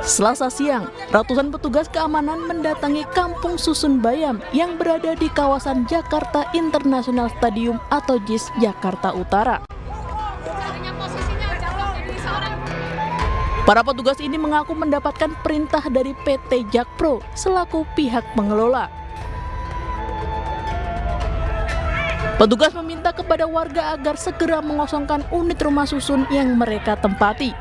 Selasa siang, ratusan petugas keamanan mendatangi Kampung Susun Bayam yang berada di kawasan Jakarta International Stadium atau JIS Jakarta Utara. Para petugas ini mengaku mendapatkan perintah dari PT Jakpro selaku pihak pengelola. Petugas meminta kepada warga agar segera mengosongkan unit rumah susun yang mereka tempati.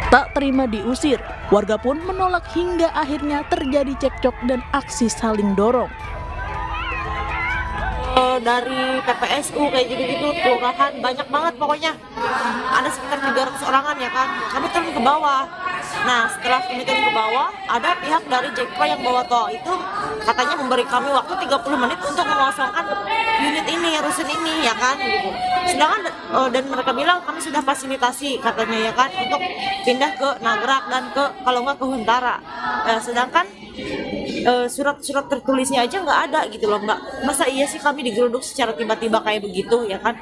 Tak terima diusir, warga pun menolak hingga akhirnya terjadi cekcok dan aksi saling dorong. Dari PPSU kayak gitu-gitu, kelurahan banyak banget pokoknya. Ada sekitar 300 orangan ya kan. Kami turun ke bawah. Nah, setelah kami turun ke bawah, ada pihak dari Jakpro yang bawa tol itu katanya memberi kami waktu 30 menit untuk mengosongkan unit ini, rusun ini ya kan gitu. Sedangkan dan mereka bilang kami sudah fasilitasi katanya ya kan untuk pindah ke Nagrak dan kalau nggak ke Huntara. Sedangkan surat-surat tertulisnya aja nggak ada gitu loh Mbak. Masa iya sih kami digeruduk secara tiba-tiba kayak begitu ya kan?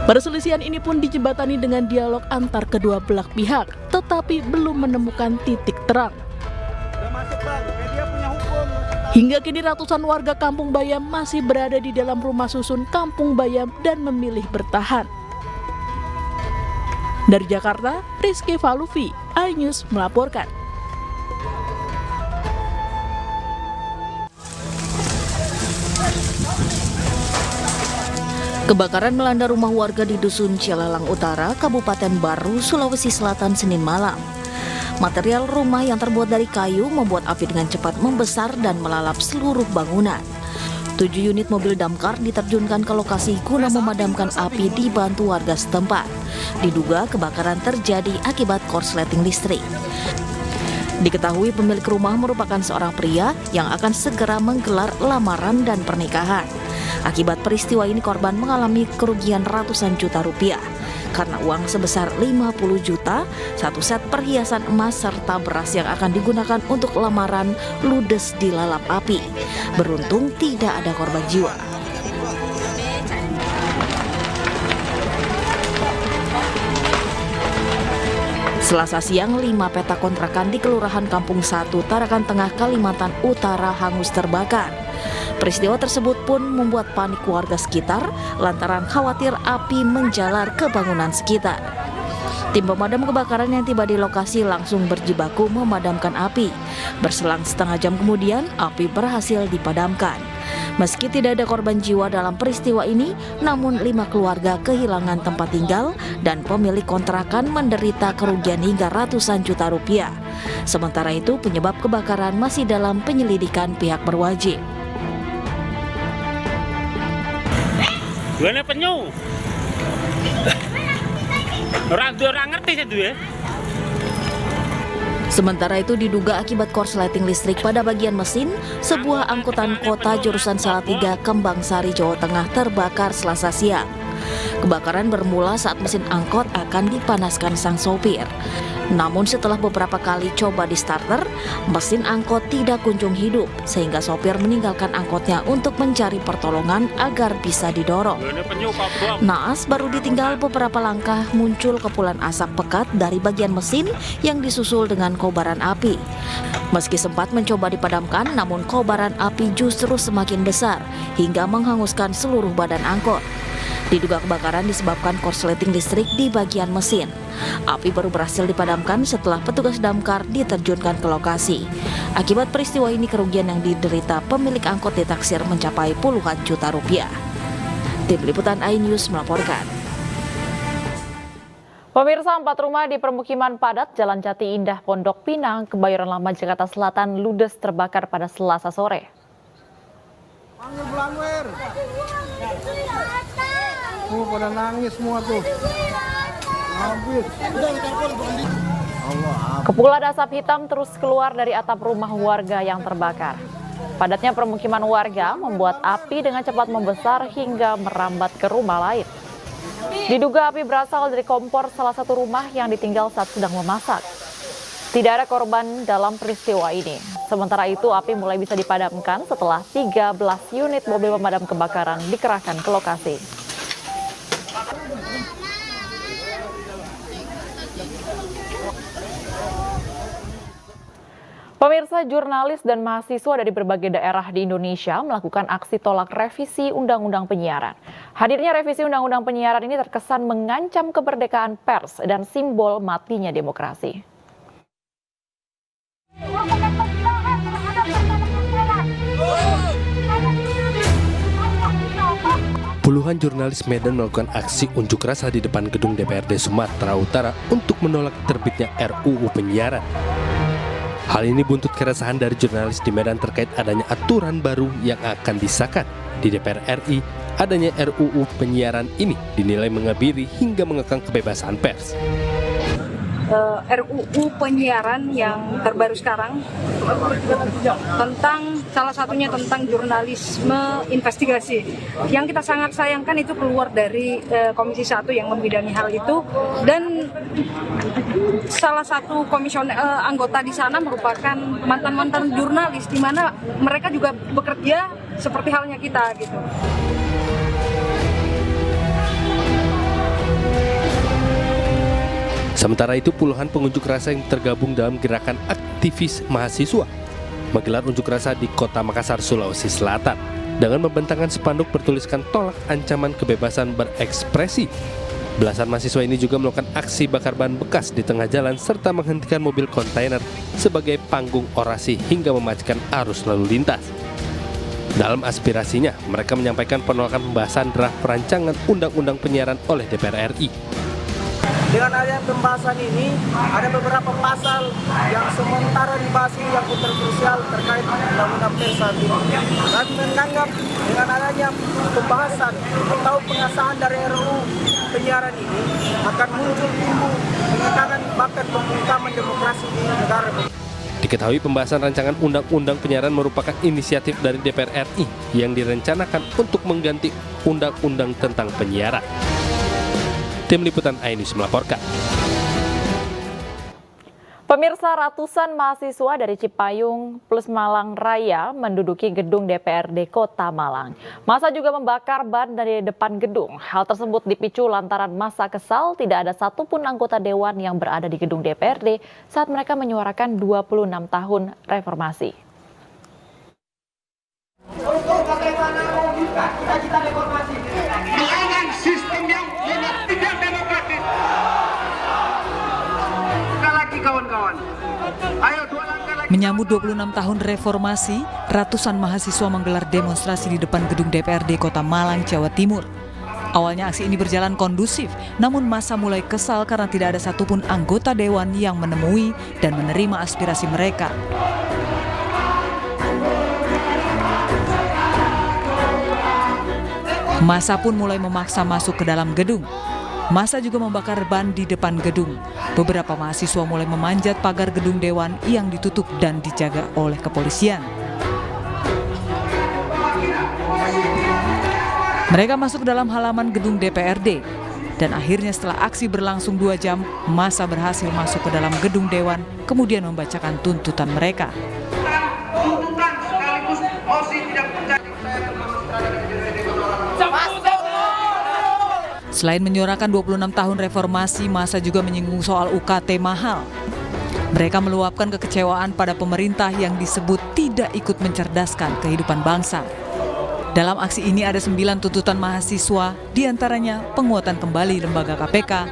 Perselisihan ini pun dijembatani dengan dialog antar kedua belah pihak, tetapi belum menemukan titik terang. Hingga kini ratusan warga Kampung Bayam masih berada di dalam rumah susun Kampung Bayam dan memilih bertahan. Dari Jakarta, Rizky Falufi, iNews melaporkan. Kebakaran melanda rumah warga di Dusun Cilalang Utara, Kabupaten Baru, Sulawesi Selatan, Senin malam. Material rumah yang terbuat dari kayu membuat api dengan cepat membesar dan melalap seluruh bangunan. 7 unit mobil damkar diterjunkan ke lokasi guna memadamkan api dibantu warga setempat. Diduga kebakaran terjadi akibat korsleting listrik. Diketahui pemilik rumah merupakan seorang pria yang akan segera menggelar lamaran dan pernikahan. Akibat peristiwa ini korban mengalami kerugian ratusan juta rupiah karena uang sebesar 50 juta, satu set perhiasan emas serta beras yang akan digunakan untuk lamaran ludes dilalap api. Beruntung tidak ada korban jiwa. Selasa siang, 5 peta kontrakan di Kelurahan Kampung 1, Tarakan Tengah, Kalimantan Utara hangus terbakar. Peristiwa tersebut pun membuat panik warga sekitar lantaran khawatir api menjalar ke bangunan sekitar. Tim pemadam kebakaran yang tiba di lokasi langsung berjibaku memadamkan api. Berselang setengah jam kemudian, api berhasil dipadamkan. Meski tidak ada korban jiwa dalam peristiwa ini, namun 5 keluarga kehilangan tempat tinggal dan pemilik kontrakan menderita kerugian hingga ratusan juta rupiah. Sementara itu, penyebab kebakaran masih dalam penyelidikan pihak berwajib. Gimana penyu? Orang ngerti sih tuh ya. Sementara itu diduga akibat korsleting listrik pada bagian mesin, sebuah angkutan kota jurusan Salatiga, Kembang Sari, Jawa Tengah terbakar Selasa siang. Kebakaran bermula saat mesin angkot akan dipanaskan sang sopir. Namun setelah beberapa kali coba di starter, mesin angkot tidak kunjung hidup sehingga sopir meninggalkan angkotnya untuk mencari pertolongan agar bisa didorong. Naas baru ditinggal beberapa langkah muncul kepulan asap pekat dari bagian mesin yang disusul dengan kobaran api. Meski sempat mencoba dipadamkan, namun kobaran api justru semakin besar hingga menghanguskan seluruh badan angkot. Diduga kebakaran disebabkan korsleting listrik di bagian mesin. Api baru berhasil dipadamkan setelah petugas damkar diterjunkan ke lokasi. Akibat peristiwa ini kerugian yang diderita pemilik angkot ditaksir mencapai puluhan juta rupiah. Tim Liputan iNews melaporkan. Pemirsa, 4 rumah di permukiman padat Jalan Jati Indah, Pondok Pinang, Kebayoran Lama, Jakarta Selatan ludes terbakar pada Selasa sore. Pada nangis semua tuh. Habis. Kepulan asap hitam terus keluar dari atap rumah warga yang terbakar. Padatnya permukiman warga membuat api dengan cepat membesar hingga merambat ke rumah lain. Diduga api berasal dari kompor salah satu rumah yang ditinggal saat sedang memasak. Tidak ada korban dalam peristiwa ini. Sementara itu api mulai bisa dipadamkan setelah 13 unit mobil pemadam kebakaran dikerahkan ke lokasi. Pemirsa, jurnalis dan mahasiswa dari berbagai daerah di Indonesia melakukan aksi tolak revisi Undang-Undang Penyiaran. Hadirnya revisi Undang-Undang Penyiaran ini terkesan mengancam kemerdekaan pers dan simbol matinya demokrasi. Puluhan jurnalis Medan melakukan aksi unjuk rasa di depan gedung DPRD Sumatera Utara untuk menolak terbitnya RUU Penyiaran. Hal ini buntut keresahan dari jurnalis di Medan terkait adanya aturan baru yang akan disahkan di DPR RI. Adanya RUU Penyiaran ini dinilai mengebiri hingga mengekang kebebasan pers. RUU Penyiaran yang terbaru sekarang tentang salah satunya tentang jurnalisme investigasi. Yang kita sangat sayangkan itu keluar dari Komisi 1 yang membidangi hal itu, dan salah satu komisioner anggota di sana merupakan mantan-mantan jurnalis, di mana mereka juga bekerja seperti halnya kita gitu. Sementara itu, puluhan pengunjuk rasa yang tergabung dalam gerakan aktivis mahasiswa menggelar unjuk rasa di Kota Makassar, Sulawesi Selatan dengan membentangkan spanduk bertuliskan tolak ancaman kebebasan berekspresi. Belasan mahasiswa ini juga melakukan aksi bakar ban bekas di tengah jalan serta menghentikan mobil kontainer sebagai panggung orasi hingga mematikan arus lalu lintas. Dalam aspirasinya, mereka menyampaikan penolakan pembahasan draft rancangan Undang-Undang Penyiaran oleh DPR RI. Dengan adanya pembahasan ini, ada beberapa pasal yang sementara dibahas yang kontroversial terkait Undang-Undang Pers saat ini. Kami menganggap dengan adanya pembahasan atau pengesahan dari RUU Penyiaran ini akan muncul timbul pengekangan bahkan pembungkaman demokrasi di negara. Diketahui pembahasan rancangan Undang-Undang Penyiaran merupakan inisiatif dari DPR RI yang direncanakan untuk mengganti Undang-Undang tentang penyiaran. Tim Liputan iNews melaporkan. Pemirsa, ratusan mahasiswa dari Cipayung plus Malang Raya menduduki gedung DPRD Kota Malang. Massa juga membakar ban dari depan gedung. Hal tersebut dipicu lantaran massa kesal tidak ada satupun anggota dewan yang berada di gedung DPRD saat mereka menyuarakan 26 tahun reformasi. Menyambut 26 tahun reformasi, ratusan mahasiswa menggelar demonstrasi di depan gedung DPRD Kota Malang, Jawa Timur. Awalnya aksi ini berjalan kondusif, namun massa mulai kesal karena tidak ada satupun anggota dewan yang menemui dan menerima aspirasi mereka. Massa pun mulai memaksa masuk ke dalam gedung. Massa juga membakar ban di depan gedung. Beberapa mahasiswa mulai memanjat pagar gedung dewan yang ditutup dan dijaga oleh kepolisian. Mereka masuk ke dalam halaman gedung DPRD. Dan akhirnya setelah aksi berlangsung 2 jam, massa berhasil masuk ke dalam gedung dewan, kemudian membacakan tuntutan mereka. Selain menyuarakan 26 tahun reformasi, massa juga menyinggung soal UKT mahal. Mereka meluapkan kekecewaan pada pemerintah yang disebut tidak ikut mencerdaskan kehidupan bangsa. Dalam aksi ini ada 9 tuntutan mahasiswa, diantaranya penguatan kembali lembaga KPK,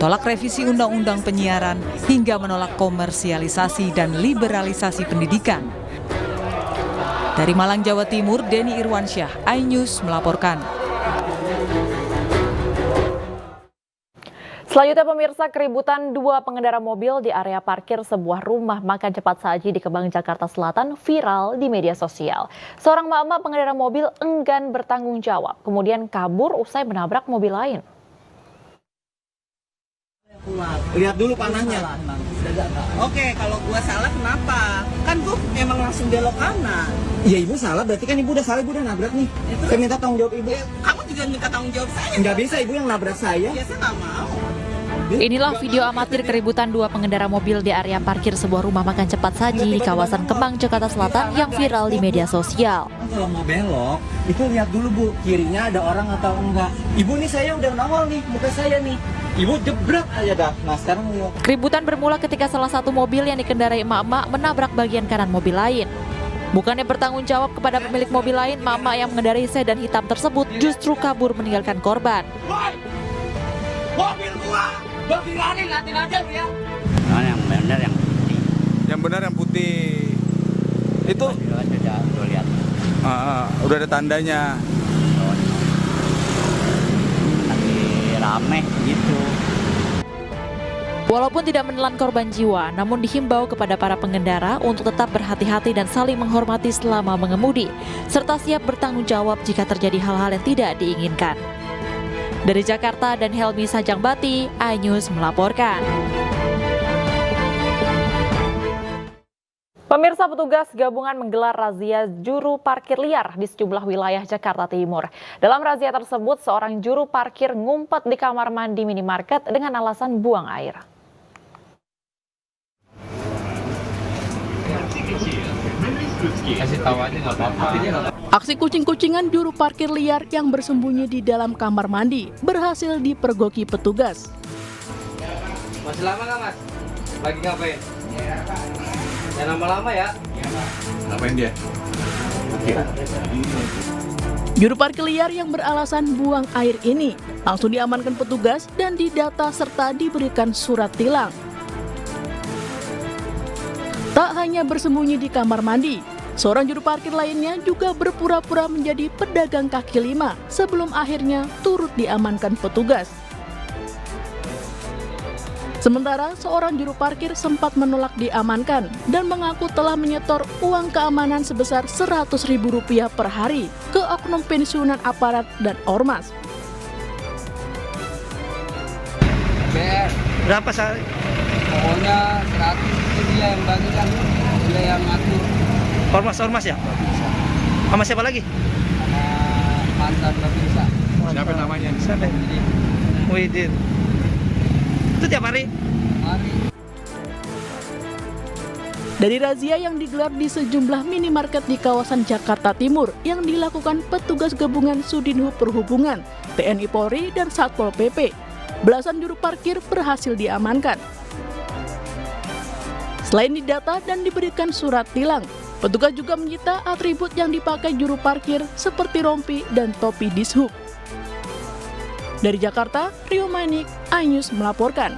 tolak revisi Undang-Undang Penyiaran, hingga menolak komersialisasi dan liberalisasi pendidikan. Dari Malang, Jawa Timur, Denny Irwansyah, iNews melaporkan. Selanjutnya pemirsa, keributan 2 pengendara mobil di area parkir sebuah rumah makan cepat saji di Kemang, Jakarta Selatan viral di media sosial. Seorang mama pengendara mobil enggan bertanggung jawab, kemudian kabur usai menabrak mobil lain. Lihat dulu panahnya. Oke, kalau gua salah kenapa? Kan gua memang langsung belok kanan. Ya ibu salah, berarti kan ibu udah salah, ibu udah nabrak nih. Saya minta tanggung jawab ibu. Kamu juga minta tanggung jawab saya. Nggak bisa, ibu yang nabrak saya. Ya saya nggak mau. Inilah video amatir keributan dua pengendara mobil di area parkir sebuah rumah makan cepat saji di kawasan Kemang, Jakarta Selatan yang viral di media sosial. Kalau mau belok, itu lihat dulu Bu, kirinya ada orang atau enggak. Ibu nih saya udah nongol nih, muka saya nih. Ibu jebret aja dah. Nah sekarang lihat. Keributan bermula ketika salah satu mobil yang dikendarai emak-emak menabrak bagian kanan mobil lain. Bukannya bertanggung jawab kepada pemilik mobil lain, emak-emak yang mengendarai sedan hitam tersebut justru kabur meninggalkan korban. Mobil gua, berpiranin latin aja lu ya. Yang benar yang putih. Yang benar yang putih. Itu Udah lihat. udah ada tandanya. Lagi rame gitu. Walaupun tidak menelan korban jiwa, namun dihimbau kepada para pengendara untuk tetap berhati-hati dan saling menghormati selama mengemudi, serta siap bertanggung jawab jika terjadi hal-hal yang tidak diinginkan. Dari Jakarta dan Helmi Sajangbati, iNews melaporkan. Pemirsa, petugas gabungan menggelar razia juru parkir liar di sejumlah wilayah Jakarta Timur. Dalam razia tersebut, seorang juru parkir ngumpet di kamar mandi minimarket dengan alasan buang air. Kasih tahu aja nggak apa-apa. Aksi kucing-kucingan juru parkir liar yang bersembunyi di dalam kamar mandi berhasil dipergoki petugas. Masih lama nggak Mas? Lagi ngapain? Jangan lama-lama ya. Ngapain dia? Juru parkir liar yang beralasan buang air ini langsung diamankan petugas dan didata serta diberikan surat tilang. Tak hanya bersembunyi di kamar mandi, seorang juru parkir lainnya juga berpura-pura menjadi pedagang kaki lima sebelum akhirnya turut diamankan petugas. Sementara seorang juru parkir sempat menolak diamankan dan mengaku telah menyetor uang keamanan sebesar Rp100.000 per hari ke oknum pensiunan aparat dan ormas. Berapa sehari? Pokoknya 100 itu dia yang bagikan, dia yang ngatur. Ormas ya? Sama siapa lagi? Sama mantan Babinsa. Siapa namanya? Siapa? Widin. Itu tiap hari? Hari. Dari razia yang digelar di sejumlah minimarket di kawasan Jakarta Timur yang dilakukan petugas gabungan Sudinhub Perhubungan, TNI Polri, dan Satpol PP, belasan juru parkir berhasil diamankan. Selain didata dan diberikan surat tilang, petugas juga menyita atribut yang dipakai juru parkir seperti rompi dan topi dishub. Dari Jakarta, Rio Manik, iNews melaporkan.